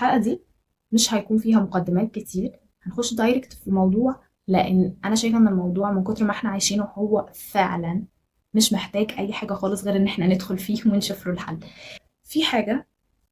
الحلقة دي مش هيكون فيها مقدمات كتير، هنخش دايركت في الموضوع، لأن أنا شايفة إن الموضوع من كتر ما احنا عايشينه هو فعلا مش محتاج أي حاجة خالص غير إن احنا ندخل فيه ونشوف له الحل. في حاجة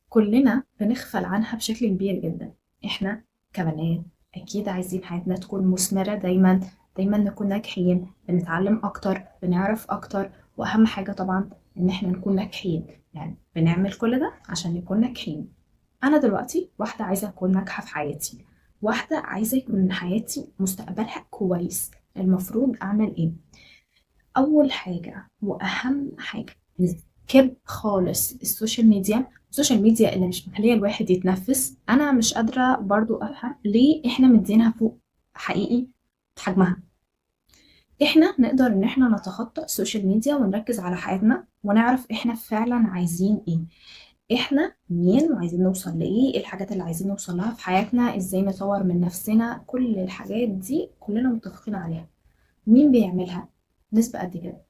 كلنا بنغفل عنها بشكل كبير جدا. احنا كبنات أكيد عايزين حياتنا تكون مثمرة دايما، دايما نكون ناجحين، بنتعلم أكتر، بنعرف أكتر، وأهم حاجة طبعا إن احنا نكون ناجحين. يعني بنعمل كل ده عشان نكون ناجحين. انا دلوقتي واحده عايزه اكون ناجحه في حياتي، واحده عايزه يكون حياتي مستقبلها كويس. المفروض اعمل ايه؟ اول حاجه واهم حاجه، نسكيب خالص السوشيال ميديا. السوشيال ميديا اللي مش مخليه الواحد يتنفس. انا مش قادره برضو افهم ليه احنا مدينها فوق حقيقي حجمها. احنا نقدر ان احنا نتخطى السوشيال ميديا ونركز على حياتنا ونعرف احنا فعلا عايزين ايه، احنا مين وعايزين نوصل لايه، ايه الحاجات اللي عايزين نوصل لها في حياتنا، ازاي نطور من نفسنا. كل الحاجات دي كلنا متفقين عليها. مين بيعملها؟ نسبة قد كده.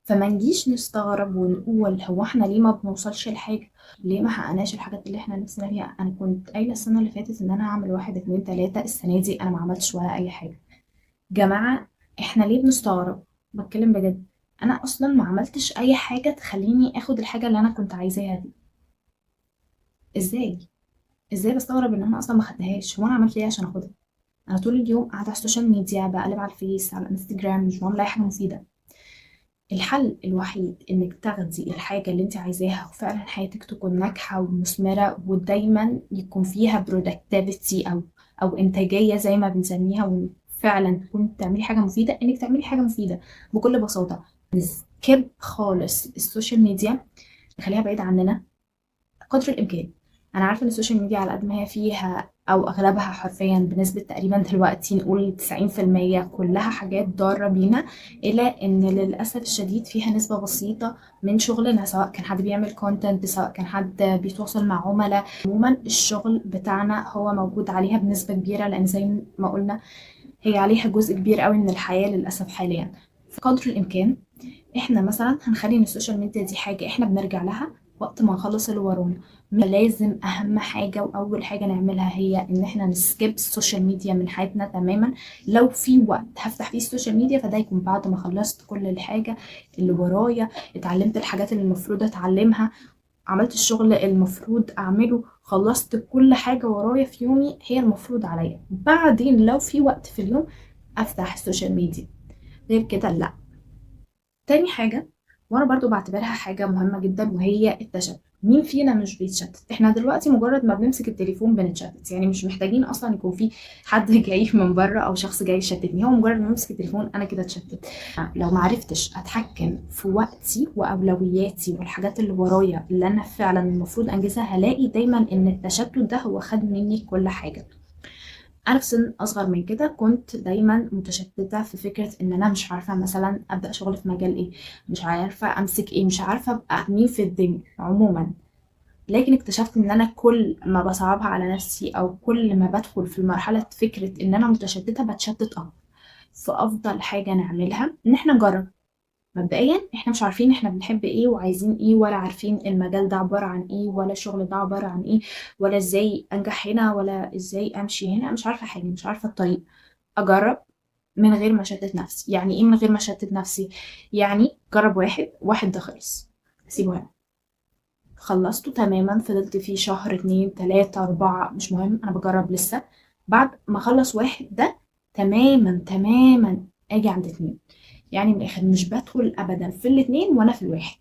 فما نجيش نستغرب ونقول هو احنا ليه ما بنوصلش لحاجة، ليه ما حققناش الحاجات اللي احنا نفسنا فيها. انا كنت قايلة السنة اللي فاتت ان انا هعمل واحد اتنين تلاتة، السنة دي انا ما عملتش ولا اي حاجة. جماعة، احنا ليه بنستغرب؟ بتكلم بجد. انا اصلا ما عملتش اي حاجة تخليني اخد الحاجة اللي انا كنت عايزاها دي. ازاي؟ ازاي بستغرب ان انا اصلا ما خدتهاش؟ هو انا عملت ايه عشان اخدها؟ انا طول اليوم قاعده على السوشيال ميديا، بقلب على الفيس، على الانستجرام، مش بعمل اي حاجه مفيده. الحل الوحيد انك تاخدي الحاجه اللي انت عايزاها وفعلا حياتك تكون ناجحه ومثمره ودايما يكون فيها productivity او انتاجيه زي ما بنسميها، وفعلا تكون بتعملي حاجه مفيده، انك تعملي حاجه مفيده بكل بساطه. نسكيب خالص السوشيال ميديا، نخليها بعيد عننا قدر الإمكان. أنا عارفة إن السوشيال ميديا على قد ما هي فيها أو أغلبها حرفيا بنسبة تقريبا دلوقتي نقول 90% كلها حاجات ضارة بينا، إلى إن للأسف الشديد فيها نسبة بسيطة من شغلنا، سواء كان حد بيعمل كونتنت، سواء كان حد بيتواصل مع عملاء. عموما الشغل بتاعنا هو موجود عليها بنسبة كبيرة، لأن زي ما قلنا هي عليها جزء كبير قوي من الحياة للأسف حاليا. فقدر الإمكان احنا مثلا هنخلي ان السوشيال ميديا دي حاجة احنا بنرجع لها وقت ما نخلص اللي ورانا. لازم اهم حاجة واول حاجة نعملها هي ان احنا نسكيب السوشيال ميديا من حياتنا تماما. لو في وقت هفتح فيه السوشيال ميديا فده يكون بعد ما خلصت كل الحاجة اللي ورايا، اتعلمت الحاجات اللي المفروض اتعلمها، عملت الشغل المفروض اعمله، خلصت كل حاجة ورايا في يومي هي المفروض عليا. بعدين لو في وقت في اليوم افتح السوشيال ميديا، غير كده لا. تاني حاجة، وانا برضو بعتبرها حاجة مهمة جدا، وهي التشتت. مين فينا مش بيتشتت؟ احنا دلوقتي مجرد ما بنمسك التليفون بنتشتت، يعني مش محتاجين اصلا يكون في حد جاي من بره او شخص جاي يشتتني، هو مجرد ما امسك التليفون انا كده اتشتت. لو ما عرفتش اتحكم في وقتي واولوياتي والحاجات اللي ورايا اللي انا فعلا المفروض انجزها، هلاقي دايما ان التشتت ده هو خد مني كل حاجة. انا في سن اصغر من كده كنت دايما متشتته في فكره ان انا مش عارفه مثلا ابدا شغل في مجال ايه، مش عارفه امسك ايه، مش عارفه ابقى مين في الدنيا عموما. لكن اكتشفت ان انا كل ما بصعبها على نفسي او كل ما بدخل في مرحله فكره ان انا متشتته بتشتت اكتر. فافضل حاجه نعملها ان احنا نجرب. مبدئيا احنا مش عارفين احنا بنحب ايه وعايزين ايه، ولا عارفين المجال ده عبارة عن ايه، ولا الشغل ده عبارة عن ايه، ولا ازاي انجح هنا، ولا ازاي امشي هنا. مش عارفة حاجة، مش عارفة الطريق. اجرب من غير ما اشتت نفسي. يعني ايه من غير ما اشتت نفسي؟ يعني جرب واحد ده خلص، سيبه هنا. خلصته تماما، فضلت فيه شهر اتنين تلاتة اربعة مش مهم، انا بجرب لسه. بعد ما اخلص واحد ده تماما اجي عند اتنين. يعني من الاخر مش بدخل ابدا في الاتنين وانا في الواحد.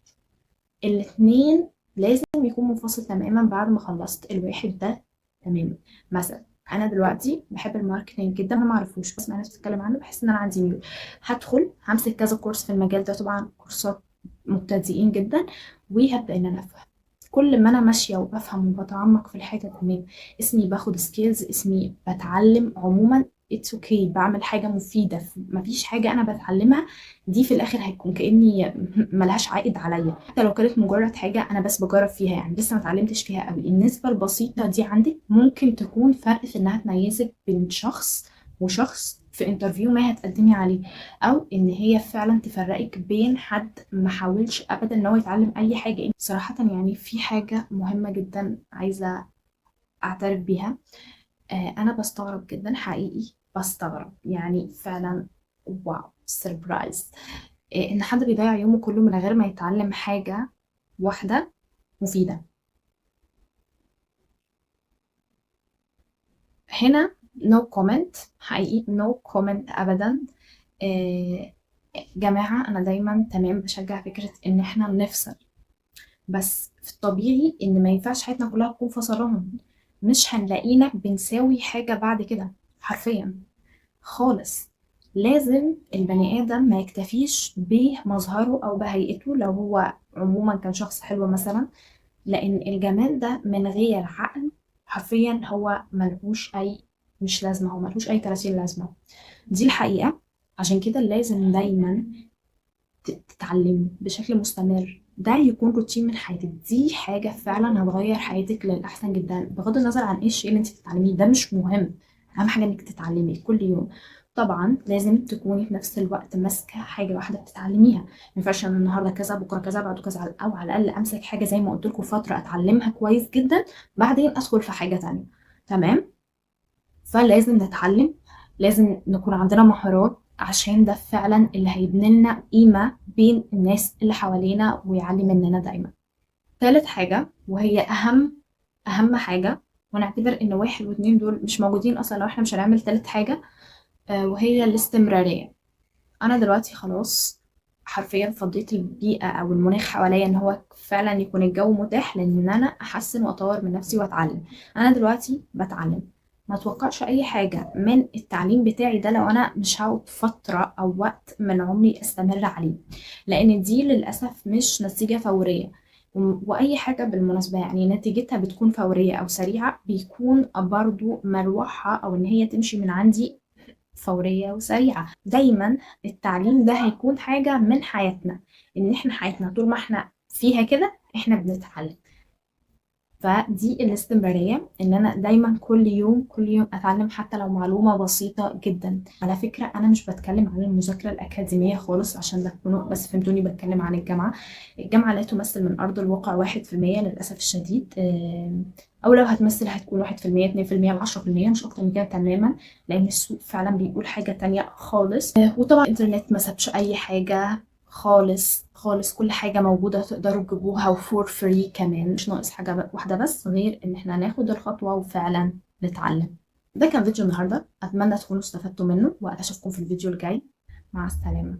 الاتنين لازم يكون منفصل تماما بعد ما خلصت الواحد ده تماما. مثلا انا دلوقتي بحب الماركتنج جدا، انا ما اعرفوش بس ناس بتتكلم عنه، بحس ان انا عندي ميول. هدخل همسك كذا كورس في المجال ده، طبعا كورسات مبتدئين جدا، وهبدا ان انا افهم. كل ما انا ماشيه وبفهم وبتعمق في الحاجه تمام، اسمي باخد سكيلز، اسمي بتعلم عموما. اتس اوكي، بعمل حاجه مفيده، مفيش حاجه انا بتعلمها دي في الاخر هيكون كاني ملهاش عائد عليا، حتى لو كانت مجرد حاجه انا بس بجرب فيها، يعني لسه ما اتعلمتش فيها قوي. النسبه البسيطه دي عندك ممكن تكون فرق في انها تميزك بين شخص وشخص في انترفيو ما هتقدمي عليه، او ان هي فعلا تفرقك بين حد ما حاولش ابدا ان هو يتعلم اي حاجه. صراحه يعني في حاجه مهمه جدا عايزه اعترف بيها. انا بستغرب جدا حقيقي، بستغرب يعني فعلا. واو، سربرايز. ان حد بيضيع يومه كله من غير ما يتعلم حاجة واحدة مفيدة. هنا نو كومنت، حقيقي نو كومنت ابدا. آه، جماعة انا دايما تمام بشجع فكرة ان احنا نفصل، بس في الطبيعي ان ما ينفعش حياتنا كلها تكون فصلان. مش هنلاقينا بنساوي حاجة بعد كده حرفيا خالص. لازم البني آدم ما يكتفيش بمظهره أو بهيئته لو هو عموما كان شخص حلو مثلا، لأن الجمال ده من غير عقل حرفيا هو ملهوش أي، مش لازمة، هو ملهوش أي 30 لازمة. دي الحقيقة. عشان كده لازم دايما تتعلمي بشكل مستمر، ده يكون روتين من حياتك. دي حاجة فعلا هتغير حياتك للأحسن جدا، بغض النظر عن ايه الشيء اللي انت بتتعلميه، ده مش مهم. أهم حاجة انك تتعلمي كل يوم. طبعا لازم تكوني في نفس الوقت ماسكة حاجة واحدة بتتعلميها. ما ينفعش انا النهارده كذا بكرة كذا بعده كذا، أو على الأقل أمسك حاجة زي ما قلت لكم فترة أتعلمها كويس جدا، بعدين أدخل في حاجة تانية. تمام. فلازم نتعلم، لازم نكون عندنا مهارات، عشان ده فعلا اللي هيبني لنا قيمة بين الناس اللي حوالينا ويعلي مننا دايما. ثالث حاجة وهي أهم حاجة، ونعتبر إن واحد واتنين دول مش موجودين أصلا لو احنا مش هنعمل تالت حاجة، وهي الاستمرارية. أنا دلوقتي خلاص حرفيا فضيت البيئة أو المناخ حواليا إن هو فعلا يكون الجو متاح لإن أنا أحسن وأطور من نفسي وأتعلم. أنا دلوقتي بتعلم، ما توقعش أي حاجة من التعليم بتاعي ده لو أنا مش هقعد فترة أو وقت من عمري أستمر عليه، لأن دي للأسف مش نتيجة فورية. وأي حاجة بالمناسبة يعني نتيجتها بتكون فورية أو سريعة، بيكون برضو مروحها أو إن هي تمشي من عندي فورية وسريعة. دايما التعليم ده هيكون حاجة من حياتنا، ان احنا حياتنا طول ما احنا فيها كده احنا بنتعلم. فدي الاستمرارية، ان انا دايما كل يوم كل يوم اتعلم حتى لو معلومة بسيطة جدا. على فكرة انا مش بتكلم عن المذاكرة الاكاديمية خالص عشان ده تكونوا بس فهمتوني، بتكلم عن الجامعة. الجامعة لا تمثل من ارض الواقع 1% للاسف الشديد. او لو هتمثل هتكون 1%، 2%، 10%، مش اكتر من كده تماما، لان السوق فعلا بيقول حاجة تانية خالص. وطبعا الانترنت ما سابش اي حاجة خالص خالص، كل حاجة موجودة تقدروا تجيبوها وفور فري كمان. مش ناقص حاجة واحدة بس غير ان احنا ناخد الخطوة وفعلا نتعلم. ده كان فيديو النهاردة، اتمنى تكونوا استفدتوا منه، واشوفكم في الفيديو الجاي. مع السلامة.